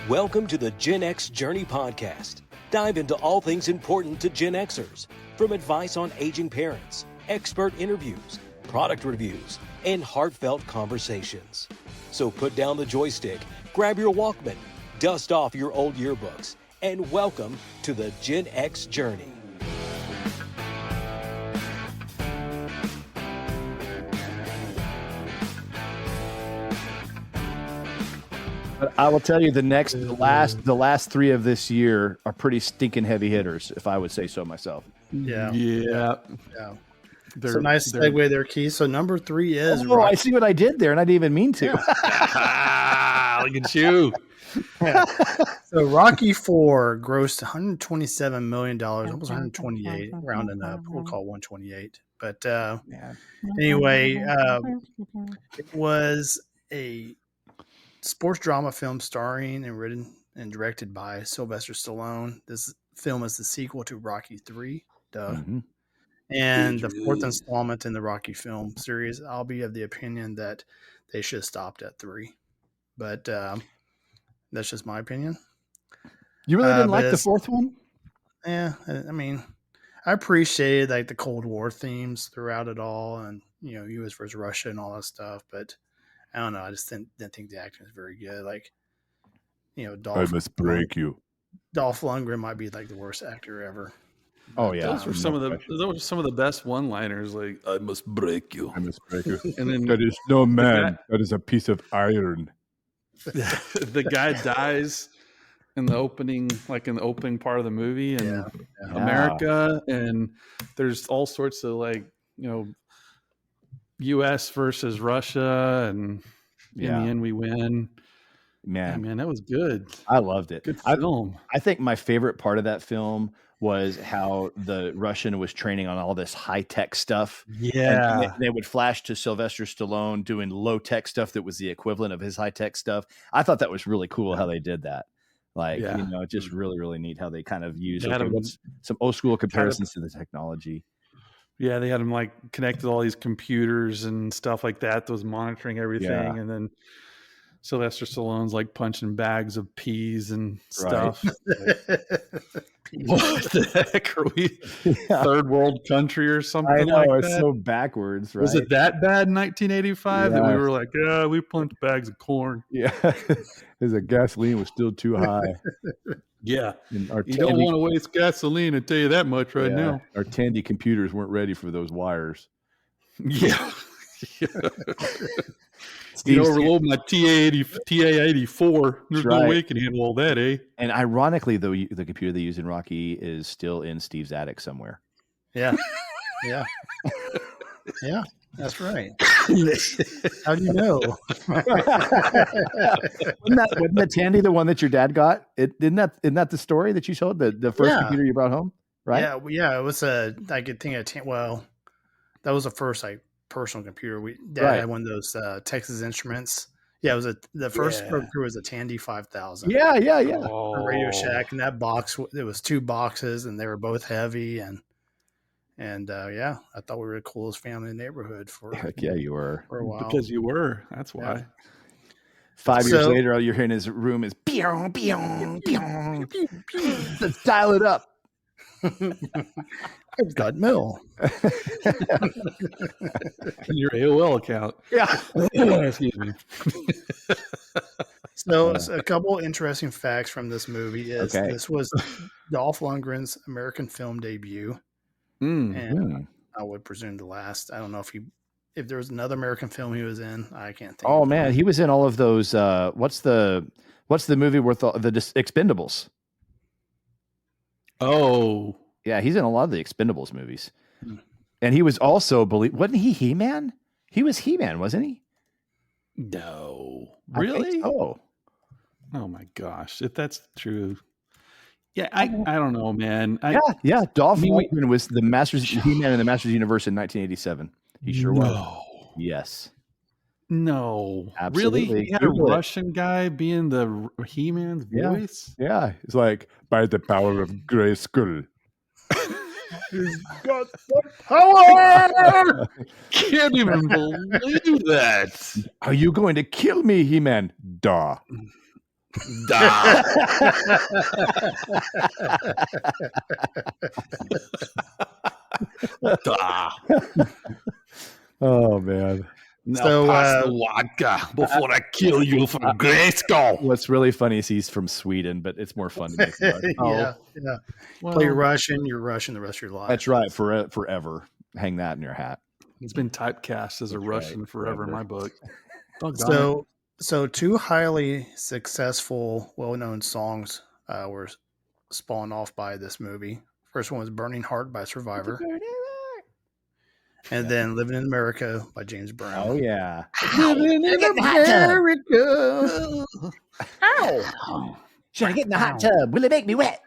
Welcome to the Gen X Journey podcast. Dive into all things important to Gen Xers, from advice on aging parents, expert interviews, product reviews, and heartfelt conversations. So put down the joystick, grab your Walkman, dust off your old yearbooks, and welcome to the Gen X Journey. But I will tell you, the last three of this year are pretty stinking heavy hitters, if I would say so myself. Yeah. They're, So nice segue there, Keith. So number 3 is I see what I did there, and I didn't even mean to. Yeah. Look at you. Yeah. So Rocky 4 grossed $127 million, almost 128, rounding up. We'll call it 128. But anyway, it was a sports drama film starring and written and directed by Sylvester Stallone. This film is the sequel to Rocky 3, and the fourth installment in the Rocky film series. I'll be of the opinion that they should have stopped at 3, but that's just my opinion. You really didn't like the fourth one? Yeah, I mean, I appreciated like the Cold War themes throughout it all, and U.S. versus Russia and all that stuff, but I don't know. I just didn't think the acting was very good. Like, Dolph. I must break you. Dolph Lundgren might be like the worst actor ever. Oh yeah, those were some of the best one-liners. Like, I must break you. I must break you. And then that is no man. That is a piece of iron. The guy dies in the opening part of the movie in America, and there's all sorts of U.S. versus Russia, and in the end we win. Man, that was good. I loved it. Good film. I think my favorite part of that film was how the Russian was training on all this high-tech stuff. Yeah. And they would flash to Sylvester Stallone doing low-tech stuff that was the equivalent of his high-tech stuff. I thought that was really cool how they did that. Just really, really neat how they kind of used some old-school comparisons to the technology. Yeah, they had him connected all these computers and stuff like that was monitoring everything, and then Sylvester Stallone's punching bags of peas and stuff. What the heck are we? Third world country or something? I know, like it's that? So backwards, right? Was it that bad in 1985 that we were like, yeah, we punched bags of corn? Yeah, the gasoline was still too high. Yeah, you don't want to waste gasoline, I tell you that much now. Our Tandy computers weren't ready for those wires. Yeah. Overload my TA-84. There's no way it can handle all that, eh? And ironically, though, the computer they use in Rocky is still in Steve's attic somewhere. Yeah. Yeah. Yeah, that's right. How do you know? Wasn't that Tandy the one that your dad got? Isn't that the story that you told? The first computer you brought home? Right? Yeah. It was that was the first personal computer. Dad had one of those Texas Instruments. Yeah, it was the first computer was a Tandy 5000. Yeah. A Radio Shack, and that box, it was 2 boxes, and they were both heavy, and I thought we were the coolest family in the neighborhood Heck yeah, you were. For a while. Because you were. That's why. Yeah. 5 years later, all you're hearing in his room is pew, pew, pew. Let's dial it up. I've got mail. Your AOL account. Yeah. Excuse me. So a couple interesting facts from this movie is this was Dolph Lundgren's American film debut. And I would presume the last. I don't know if there was another American film he was in. I can't think. Oh man, he was in all of those. What's the movie worth the Expendables? Oh yeah, he's in a lot of the Expendables movies, and he was also wasn't he He-Man? He was He-Man, wasn't he? No, really? Oh my gosh! If that's true. Yeah, I don't know, man. Dolph Lundgren was the He-Man in the Masters Universe in 1987. He sure was. Yes. No. Absolutely. Really? He had a Russian guy being the He-Man's voice? Yeah. It's like, by the power of Grayskull. He's got the power! Can't even believe that. Are you going to kill me, He-Man? Duh. Da. Da. Oh man. Now So, pass the vodka before I kill you from Grayskull. What's really funny is he's from Sweden, but it's more fun to make fun. yeah. Well, Play Russian, you're Russian the rest of your life. That's right. Forever. Hang that in your hat. It's been typecast as a Russian forever in my book. So two highly successful, well-known songs were spawned off by this movie. First one was "Burning Heart" by Survivor, and then "Living in America" by James Brown. Oh yeah. Living in America. Ow! Should I get in the hot tub? Will it make me wet?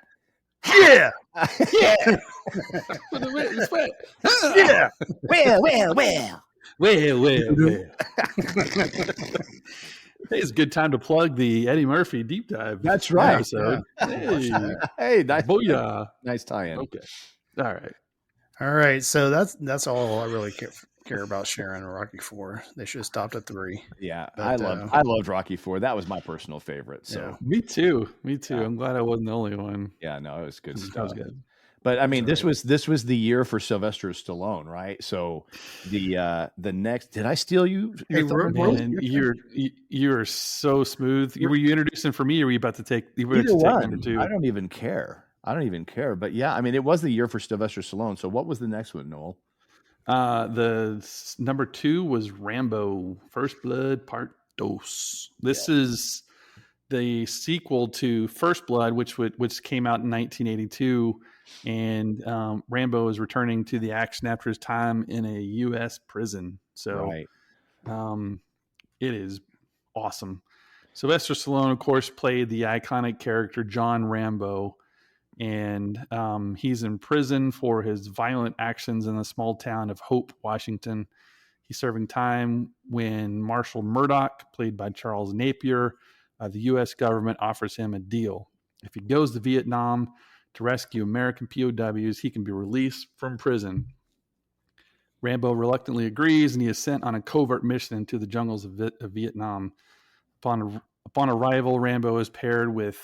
Yeah. Yeah. It's wet. Yeah. Well. Hey, it's a good time to plug the Eddie Murphy deep dive. That's right. Episode. Yeah. Hey, nice. Booyah. Nice tie-in. Okay. All right. So that's all I really care about sharing Rocky IV. They should have stopped at 3. Yeah, But, I loved Rocky IV. That was my personal favorite. So Yeah. Me too. Yeah. I'm glad I wasn't the only one. yeah, no, it was good That stuff. was good. But I mean, this was the year for Sylvester Stallone, right? So the next, did I steal you? Hey, Man, you're so smooth. Were you introducing for me, or were you about to take? You were Either to take one. number 2. I don't even care. But yeah, I mean, it was the year for Sylvester Stallone. So what was the next one, Noel? The number 2 was Rambo: First Blood Part 2. This is the sequel to First Blood, which came out in 1982, and Rambo is returning to the action after his time in a U.S. prison. So, it is awesome. Sylvester Stallone, of course, played the iconic character John Rambo, and he's in prison for his violent actions in the small town of Hope, Washington. He's serving time when Marshall Murdoch, played by Charles Napier, the U.S. government offers him a deal. If he goes to Vietnam to rescue American POWs, he can be released from prison. Rambo reluctantly agrees, and he is sent on a covert mission into the jungles of Vietnam. Upon arrival, Rambo is paired with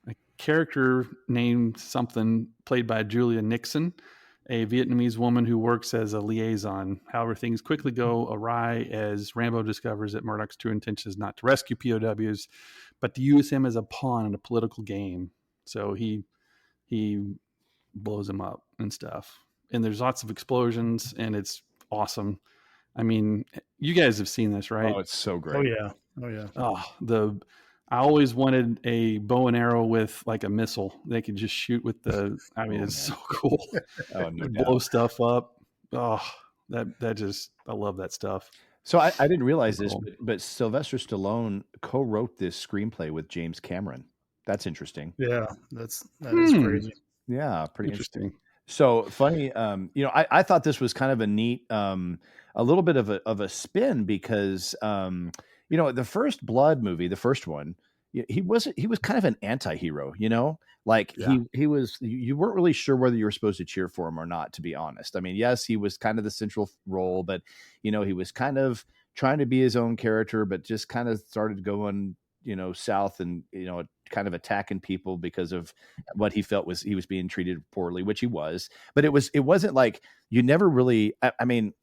a character named something, played by Julia Nixon, a Vietnamese woman who works as a liaison. However, things quickly go awry as Rambo discovers that Murdoch's true intention is not to rescue POWs, but to use him as a pawn in a political game. So he blows him up and stuff. And there's lots of explosions, and it's awesome. I mean, you guys have seen this, right? Oh, it's so great. Oh yeah. Oh, I always wanted a bow and arrow with like a missile. They could just shoot with the. I mean, it's so cool. Oh, no Blow stuff up. Oh, that just, I love that stuff. So I didn't realize this, but Sylvester Stallone co-wrote this screenplay with James Cameron. That's interesting. Yeah, that is crazy. Yeah, pretty interesting. Interesting. So funny, I thought this was kind of a neat, a little bit of a spin because, the First Blood movie, the first one, he was kind of an anti-hero, like he was, you weren't really sure whether you were supposed to cheer for him or not, to be honest. I mean, yes, he was kind of the central role, but he was kind of trying to be his own character, but just kind of started going, south and, kind of attacking people because of what he felt was he was being treated poorly, which he was, but it wasn't like you never really, I mean,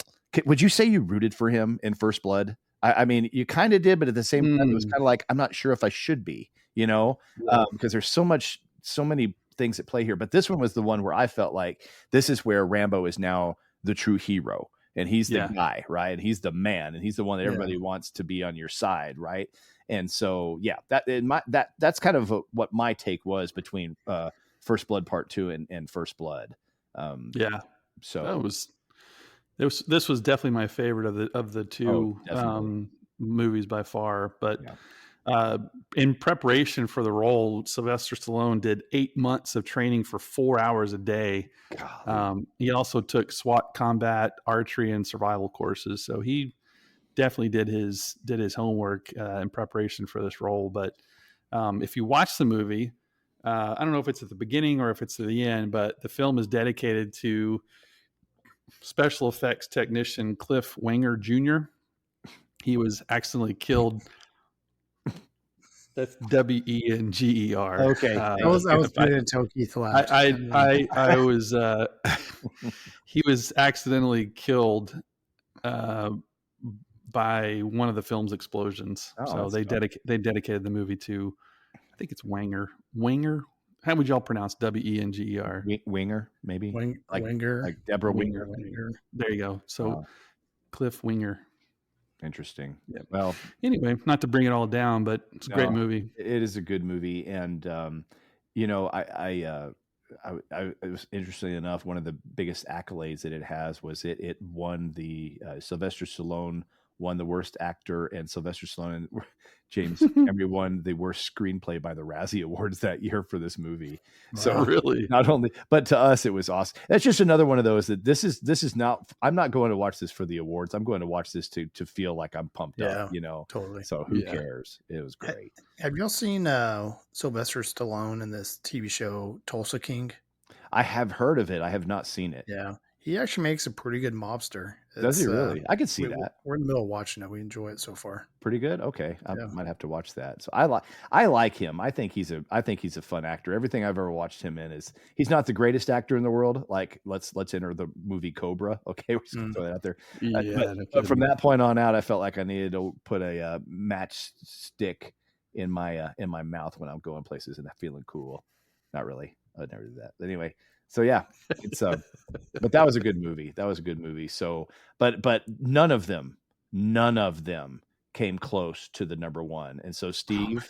would you say you rooted for him in First Blood? I mean, you kind of did, but at the same time, it was kind of like, I'm not sure if I should be, because there's so many things at play here. But this one was the one where I felt like this is where Rambo is now the true hero, and he's the guy, right? And he's the man, and he's the one that everybody wants to be on your side, right? And so, that's kind of what my take was between First Blood Part 2 and First Blood. So this was definitely my favorite of the two movies by far. But in preparation for the role, Sylvester Stallone did 8 months of training for 4 hours a day. He also took SWAT combat, archery, and survival courses. So he definitely did his homework in preparation for this role. But if you watch the movie, I don't know if it's at the beginning or if it's at the end, but the film is dedicated to special effects technician Cliff Wenger Jr. He was accidentally killed That's Wenger. Okay, I was good until Keith laughed. I was he was accidentally killed by one of the film's explosions. So they dedicated the movie to, I think it's Wenger. How would y'all pronounce Wenger? Winger, maybe. Winger, like Deborah Winger. There you go. So Cliff Winger. Interesting. Yeah. Well, anyway, not to bring it all down, but it's a great movie. It is a good movie, and I was, interestingly enough, one of the biggest accolades that it has was it won the Sylvester Stallone won the worst actor, and Sylvester Stallone and James Cameron won the worst screenplay by the Razzie Awards that year for this movie. Wow. So really, not only, but to us, it was awesome. That's just another one of those that this is not. I'm not going to watch this for the awards. I'm going to watch this to feel like I'm pumped up. Totally. So who cares? It was great. Have y'all seen Sylvester Stallone in this TV show Tulsa King? I have heard of it. I have not seen it. Yeah. He actually makes a pretty good mobster. Does he really? I could see that. We're in the middle of watching it. We enjoy it so far. Pretty good. Okay, I might have to watch that. So I like him. I think he's a fun actor. Everything I've ever watched him in is he's not the greatest actor in the world. Like let's enter the movie Cobra. Okay, we're just gonna throw that out there. Yeah, but from that point on out, I felt like I needed to put a matchstick in my mouth when I'm going places and I'm feeling cool. Not really. I would never do that. But anyway. So yeah, it's but that was a good movie. So, but none of them came close to the number one. And so, Steve,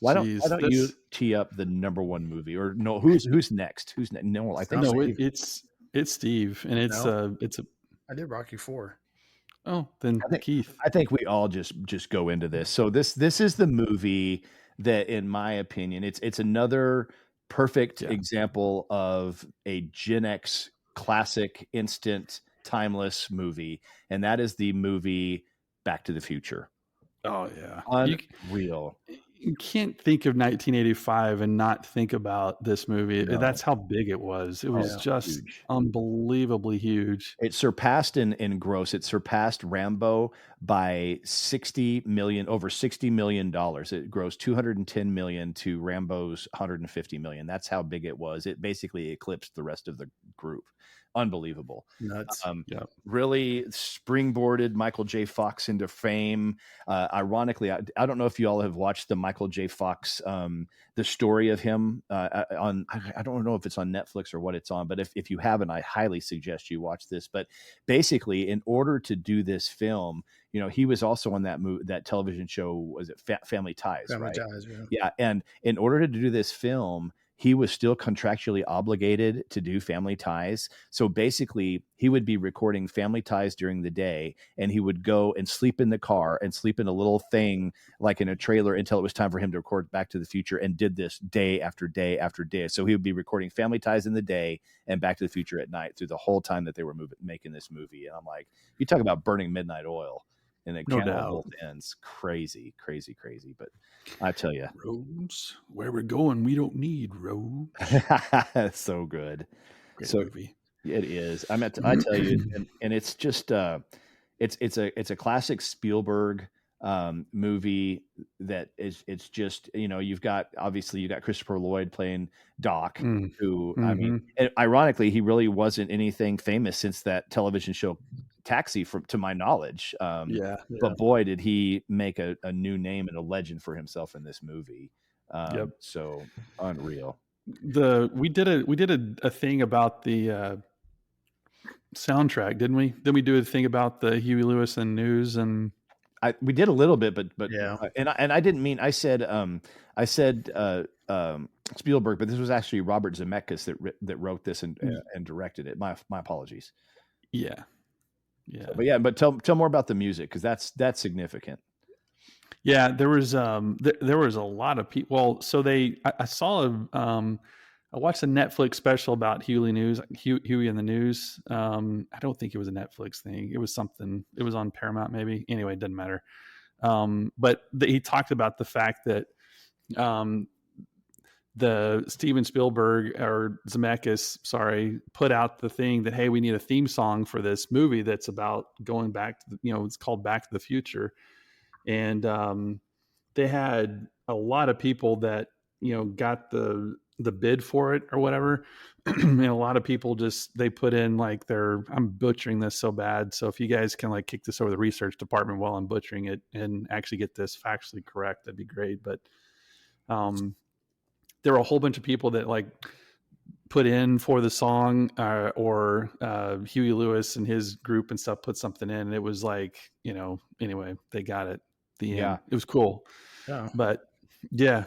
why don't you tee up the number one movie? Or no, who's next? Who's next? No, I think it's Steve, and it's a. I did Rocky IV. Oh, then Keith. I think we all just go into this. So this is the movie that, in my opinion, it's another perfect example of a Gen X classic, instant, timeless movie, and that is the movie Back to the Future. Oh yeah, unreal. You can't think of 1985 and not think about this movie. No. That's how big it was. It was just huge. Unbelievably huge. It surpassed in gross. It surpassed Rambo by over $60 million. It grossed $210 million to Rambo's $150 million. That's how big it was. It basically eclipsed the rest of the group. Unbelievable. Nuts. Really springboarded Michael J. Fox into fame. Ironically, I don't know if you all have watched the Michael J. Fox, the story of him I don't know if it's on Netflix or what it's on, but if you haven't, I highly suggest you watch this. But basically, in order to do this film, he was also on that television show, was it Family Ties? Family right? Ties, yeah. And in order to do this film, he was still contractually obligated to do Family Ties. So basically, he would be recording Family Ties during the day, and he would go and sleep in the car and sleep in a little thing like in a trailer until it was time for him to record Back to the Future, and did this day after day after day. So he would be recording Family Ties in the day and Back to the Future at night through the whole time that they were making this movie. And I'm like, you talk about burning midnight oil. And it kind of both ends. Crazy. But I tell you, roads where we're going, we don't need roads. So good. Great movie. It is. I tell you, and it's just it's a classic Spielberg movie that it's just, you've got Christopher Lloyd playing Doc, who I mean, ironically, he really wasn't anything famous since that television show Taxi, to my knowledge. But boy, did he make a new name and a legend for himself in this movie. So unreal. We did a thing about the soundtrack, didn't we? Then we do a thing about the Huey Lewis and News, and we did a little bit, but yeah. And I didn't mean, I said Spielberg, but this was actually Robert Zemeckis that wrote this and directed it. My apologies. Yeah. So, but tell more about the music, because that's significant. Yeah, there was a lot of people. Well, so I saw I watched a Netflix special about Huey and the News. I don't think it was a Netflix thing. It was something. It was on Paramount, maybe. Anyway, it doesn't matter. But he talked about the fact that the Steven Spielberg or Zemeckis, put out the thing that, hey, we need a theme song for this movie that's about going back to it's called Back to the Future. And they had a lot of people that, got the bid for it or whatever. And a lot of people they put in like I'm butchering this so bad. So if you guys can like kick this over the research department while I'm butchering it and actually get this factually correct, that'd be great. But there were a whole bunch of people that like put in for the song, or Huey Lewis and his group and stuff put something in, and it was like, anyway, they got it. The end. It was cool. Yeah. But yeah.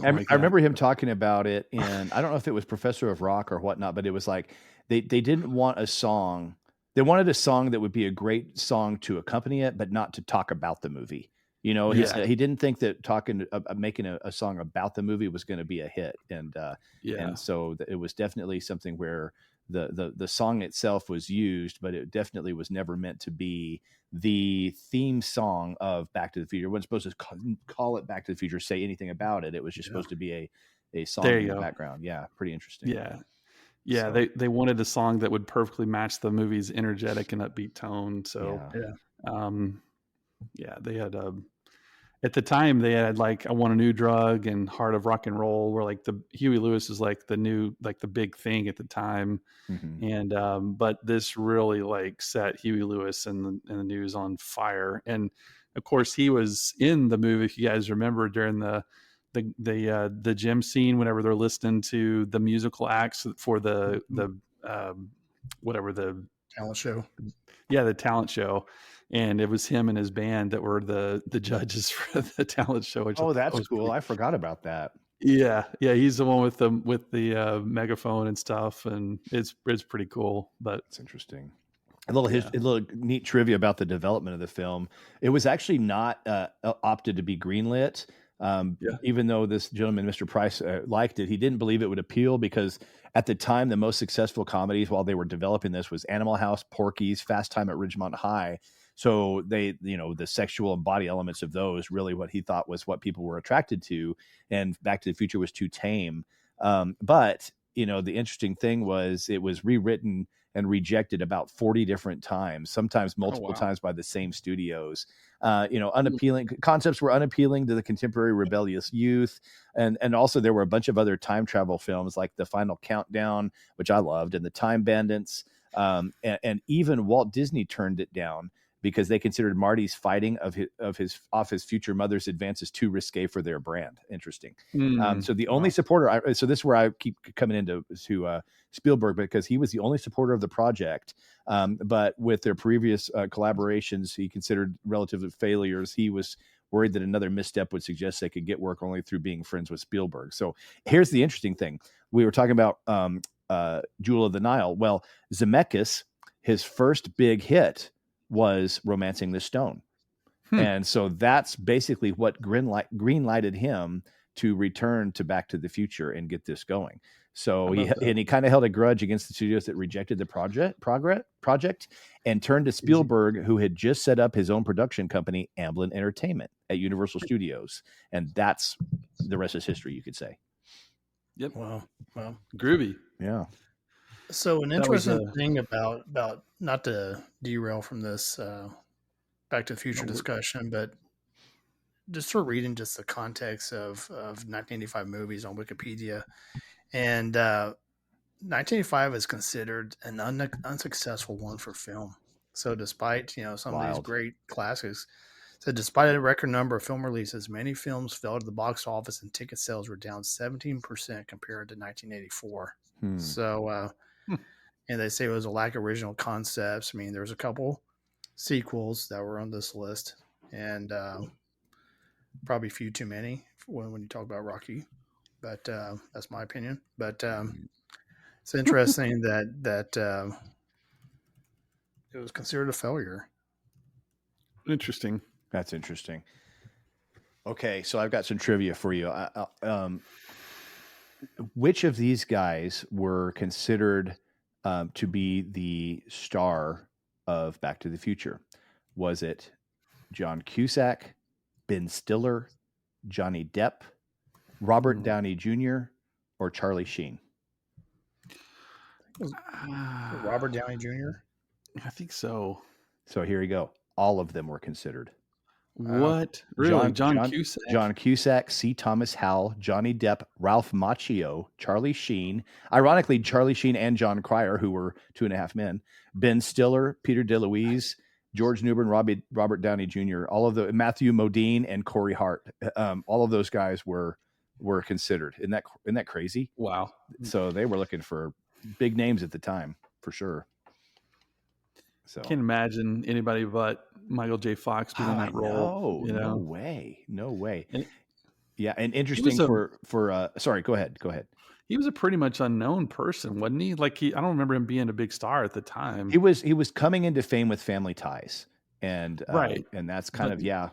I remember him talking about it, and I don't know if it was Professor of Rock or whatnot, but it was like they didn't want a song. They wanted a song that would be a great song to accompany it, but not to talk about the movie. He didn't think that making a song about the movie was going to be a hit, and so it was definitely something where the song itself was used, but it definitely was never meant to be the theme song of Back to the Future. It wasn't supposed to call it Back to the Future, say anything about it. It was just supposed to be a song in the background. Yeah, pretty interesting. Yeah, so, they wanted a song that would perfectly match the movie's energetic and upbeat tone. So they had at the time they had like I Want a New Drug and Heart of Rock and Roll, where like the Huey Lewis is like the new, like the big thing at the time. Mm-hmm. And but this really like set Huey Lewis and the news on fire. And of course he was in the movie, if you guys remember, during the gym scene whenever they're listening to the musical acts for the whatever the talent show. Yeah, the talent show. And it was him and his band that were the judges for the talent show. That's cool. I forgot about that. Yeah. He's the one with the megaphone and stuff, and it's pretty cool. But it's interesting. A little neat trivia about the development of the film. It was actually not opted to be greenlit. Even though this gentleman, Mr. Price, liked it, he didn't believe it would appeal because at the time, the most successful comedies while they were developing this was Animal House, Porky's, Fast Time at Ridgemont High. So they, the sexual and body elements of those really what he thought was what people were attracted to. And Back to the Future was too tame. But the interesting thing was it was rewritten and rejected about 40 different times, sometimes multiple times by the same studios. Unappealing concepts were unappealing to the contemporary rebellious youth. And also there were a bunch of other time travel films like The Final Countdown, which I loved, and The Time Bandits. And even Walt Disney turned it down because they considered Marty's fighting of his future mother's advances too risque for their brand. Interesting. So the only supporter, so this is where I keep coming into Spielberg, because he was the only supporter of the project. But with their previous collaborations, he considered relative failures. He was worried that another misstep would suggest they could get work only through being friends with Spielberg. So here's the interesting thing. We were talking about Jewel of the Nile. Well, Zemeckis, his first big hit was Romancing the Stone. And so that's basically what green-lighted him to return to Back to the Future and get this going. So he kind of held a grudge against the studios that rejected the project and turned to Spielberg, who had just set up his own production company, Amblin Entertainment, at Universal Studios. And that's the rest is history, you could say. Yep. Wow. Groovy. Yeah. So an interesting thing about not to derail from this Back to the Future discussion, but just sort of reading just the context of 1985 movies on Wikipedia, and 1985 is considered an unsuccessful one for film. So despite some of these great classics, despite a record number of film releases, many films fell to the box office and ticket sales were down 17% compared to 1984. So. And they say it was a lack of original concepts. I mean, there's a couple sequels that were on this list, and probably a few too many when you talk about Rocky. But that's my opinion. But it's interesting that it was considered a failure. Interesting. That's interesting. Okay, so I've got some trivia for you. Which of these guys were considered to be the star of Back to the Future? Was it John Cusack, Ben Stiller, Johnny Depp, Robert Downey Jr., or Charlie Sheen? Robert Downey Jr.? I think so. So here you go. All of them were considered. What? Really? John Cusack? John Cusack, C. Thomas Howell, Johnny Depp, Ralph Macchio, Charlie Sheen. Ironically, Charlie Sheen and John Cryer, who were 2.5 Men, Ben Stiller, Peter DeLuise, George Newbern, Robert Downey Jr., Matthew Modine, and Corey Hart. All of those guys were considered. Isn't that crazy? Wow. So they were looking for big names at the time, for sure. So I can't imagine anybody but Michael J. Fox being in that role. No way. And interesting sorry, go ahead. He was a pretty much unknown person, wasn't he? Like I don't remember him being a big star at the time. He was coming into fame with Family Ties, and right, and that's kind of yeah.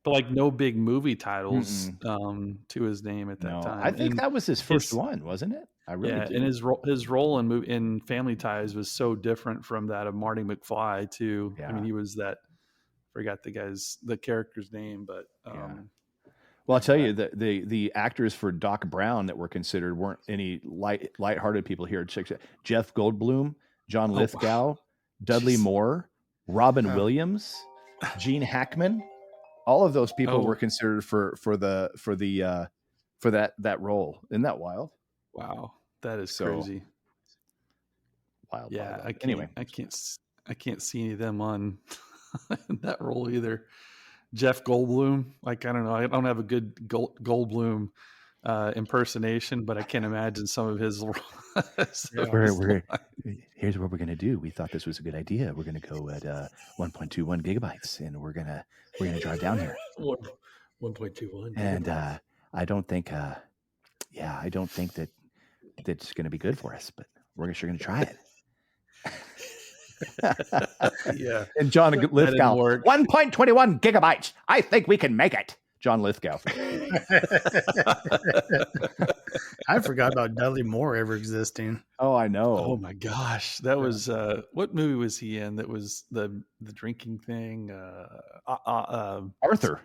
But like no big movie titles to his name at that time. I think that was his first one, wasn't it? I really do. And his role in Family Ties was so different from that of Marty McFly too. Yeah. I mean, he was that. Forgot the character's name, but. Well, I'll tell you that the actors for Doc Brown that were considered weren't any lighthearted people here. Jeff Goldblum, John Lithgow, Dudley Moore, Robin Williams, Gene Hackman. All of those people were considered for that role. Isn't that wild? Wow, that is crazy. Wild. Yeah, Anyway, I can't see any of them on that role either. Jeff Goldblum, like I don't know, I don't have a good Goldblum impersonation, but I can't imagine some of his. Here's what we're gonna do. We thought this was a good idea. We're gonna go at 1.21 gigabytes, and we're gonna drive down here. 1.21. And I don't think that that's gonna be good for us, but we're sure gonna try it. Yeah. And John Lithgow, 1.21 gigabytes. I think we can make it. John Lithgow. I forgot about Dudley Moore ever existing. Oh, I know. Oh my gosh. That was what movie was he in? That was the drinking thing. Arthur.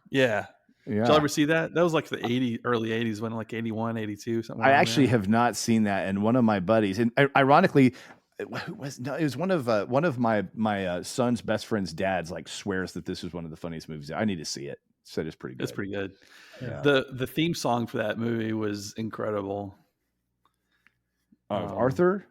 Yeah. Did you ever see that? That was like the early 80s, when like 81, 82, something like that. I actually have not seen that. And one of my buddies, and ironically, it was one of my son's best friend's dads like swears that this is one of the funniest movies. I need to see it. Said it's pretty good. It's pretty good. Yeah. The theme song for that movie was incredible. Arthur?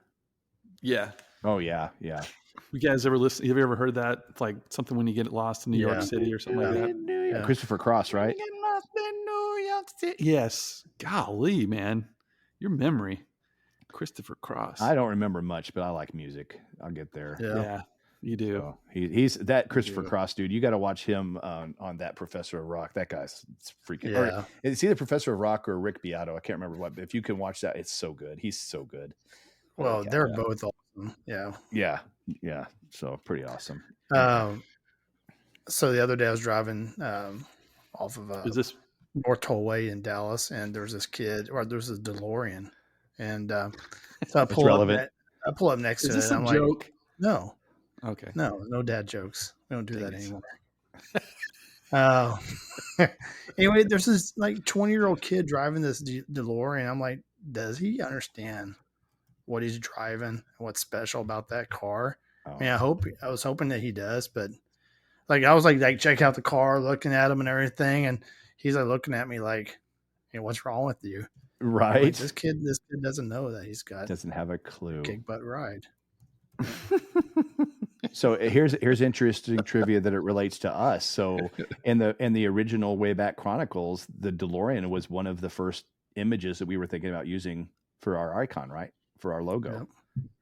Yeah. Oh yeah. You guys ever listen? Have you ever heard that? It's like something when you get lost in New York City or something like that. Yeah. Christopher Cross, right? Get lost in New York City. Yes. Golly, man, your memory. Christopher Cross. I don't remember much, but I like music. I'll get there. Yeah, you do. So he's that Christopher Cross dude. You got to watch him on that Professor of Rock. That guy's freaking. Yeah. It's either Professor of Rock or Rick Beato. I can't remember what. But if you can watch that, it's so good. He's so good. Well, they're both awesome. Yeah. Yeah. So pretty awesome. So the other day I was driving off of Is this North Tollway in Dallas, and there's this DeLorean. And so I pull up next to it. Is this a joke? No. Okay. No dad jokes. We don't do that anymore. Anyway, there's this like 20-year-old kid driving this DeLorean. I'm like, does he understand what he's driving and what's special about that car? I mean, I was hoping that he does, but like I was like check out the car, looking at him and everything, and he's like looking at me like, hey, what's wrong with you? Right. Like, this kid doesn't know that doesn't have a clue. Kick butt ride. So here's interesting trivia that it relates to us. So in the original Wayback Chronicles, the DeLorean was one of the first images that we were thinking about using for our icon, right? For our logo. Yep.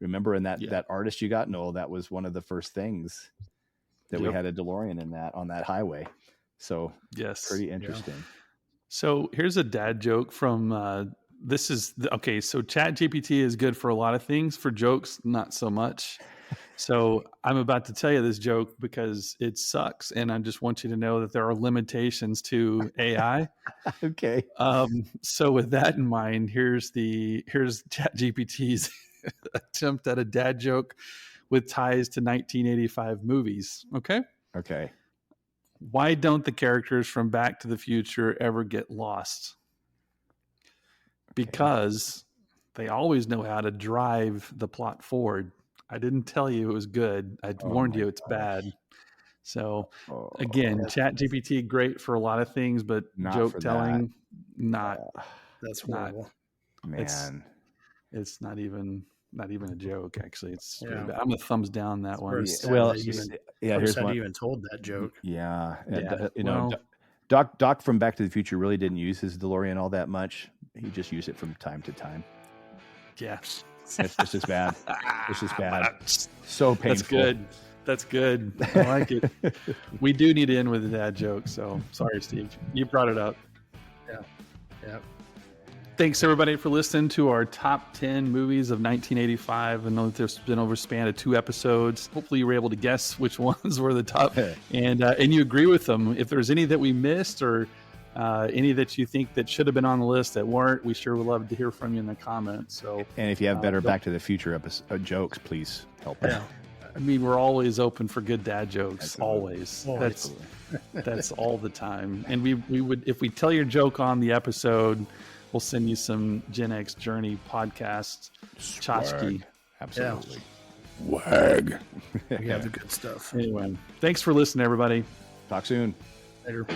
Remember in that artist you got, Noel, that was one of the first things that we had a DeLorean on that highway. So pretty interesting. Yeah. So here's a dad joke from so ChatGPT is good for a lot of things. For jokes, not so much. So I'm about to tell you this joke because it sucks, and I just want you to know that there are limitations to AI. Okay. So with that in mind, here's ChatGPT's attempt at a dad joke with ties to 1985 movies. Okay. Why don't the characters from Back to the Future ever get lost? Because they always know how to drive the plot forward. I didn't tell you it was good. I warned you it's bad. So again, Chat GPT, great for a lot of things, but joke telling, that's horrible. Man, it's not even a joke. Actually, it's really bad. I'm a thumbs down that one. Well, here's one. Even told that joke. Doc from Back to the Future really didn't use his DeLorean all that much. He just used it from time to time. Yeah, it's just as bad. It's just bad. So painful. That's good. I like it. We do need to end with a dad joke. So sorry, Steve. You brought it up. Yeah. Thanks everybody for listening to our top 10 movies of 1985. I know that there's been over a span of 2 episodes. Hopefully you were able to guess which ones were the top, and you agree with them. If there's any that we missed or any that you think that should have been on the list that weren't, we sure would love to hear from you in the comments. So, and if you have better Back to the Future jokes, please help us. I mean, we're always open for good dad jokes. Always. That's all the time. And we would, if we tell your joke on the episode, we'll send you some Gen X Journey podcast tchotchke. Absolutely. Wag. We have the good stuff. Anyway, thanks for listening, everybody. Talk soon. Later.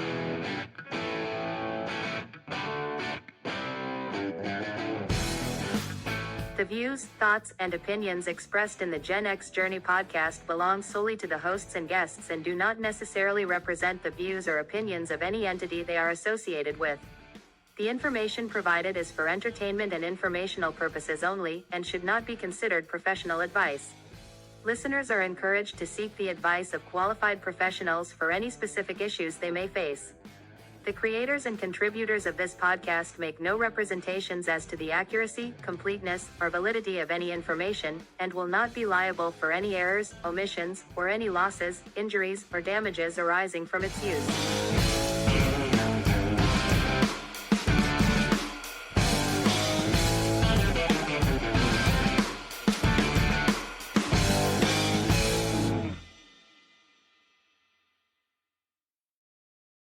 The views, thoughts, and opinions expressed in the Gen X Journey podcast belong solely to the hosts and guests and do not necessarily represent the views or opinions of any entity they are associated with. The information provided is for entertainment and informational purposes only and should not be considered professional advice. Listeners are encouraged to seek the advice of qualified professionals for any specific issues they may face. The creators and contributors of this podcast make no representations as to the accuracy, completeness, or validity of any information, and will not be liable for any errors, omissions, or any losses, injuries, or damages arising from its use.